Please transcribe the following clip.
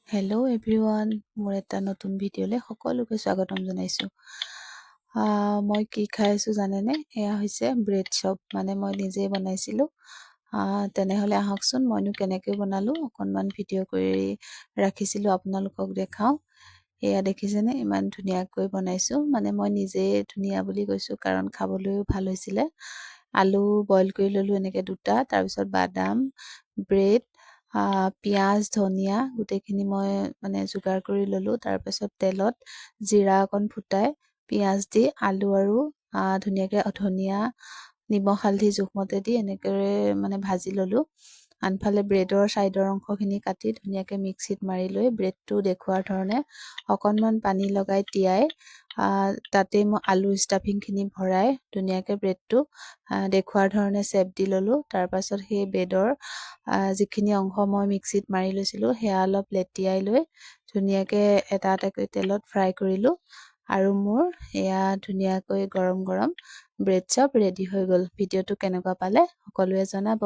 Hello' everyone, মোৰ এটা নতুন ভিডিঅ'লৈ সকলোকে স্বাগতম জনাইছোঁ। মই কি খাই আছোঁ জানেনে? এয়া হৈছে ব্ৰেড চপ, মানে মই নিজেই বনাইছিলোঁ। তেনেহ'লে আহকচোন মইনো কেনেকৈ বনালোঁ অকণমান ভিডিঅ' কৰি ৰাখিছিলোঁ, আপোনালোকক দেখাওঁ। এয়া দেখিছেনে, ইমান ধুনীয়াকৈ বনাইছোঁ। মানে মই নিজেই ধুনীয়া বুলি কৈছোঁ কাৰণ খাবলৈও ভাল হৈছিলে। আলু বইল কৰি ল'লোঁ এনেকৈ দুটা, তাৰপিছত বাদাম, ব্ৰেড, পিঁয়াজ, ধনিয়া গোটেইখিনি মই মানে যোগাৰ কৰি ল'লোঁ। তাৰপাছত তেলত জিৰা অকণ ফুটাই পিঁয়াজ দি আলু আৰু ধুনীয়াকৈ ধনিয়া, নিমখ হালধি জোখমতে দি এনেকৈ মানে ভাজি ল'লোঁ। আনফালে ব্ৰেডৰ ছাইডৰ অংশখিনি কাটি ধুনীয়াকৈ মিক্সিত মাৰি লৈ ব্ৰেডটো দেখুৱাৰ ধৰণে অকণমান পানী লগাই তিয়াই তাতেই মই আলু ষ্টাফিংখিনি ভৰাই ধুনীয়াকৈ ব্ৰেডটো দেখুৱাৰ ধৰণে চেপ দি ল'লোঁ। তাৰপাছত সেই ব্ৰেডৰ যিখিনি অংশ মই মিক্সিত মাৰি লৈছিলোঁ সেয়া অলপ লেটিয়াই লৈ ধুনীয়াকৈ এটা এটাকৈ তেলত ফ্ৰাই কৰিলোঁ। আৰু মোৰ এয়া ধুনীয়াকৈ গৰম গৰম ব্ৰেড চপ ৰেডি হৈ গ'ল। ভিডিঅ'টো কেনেকুৱা পালে সকলোৱে জনাব।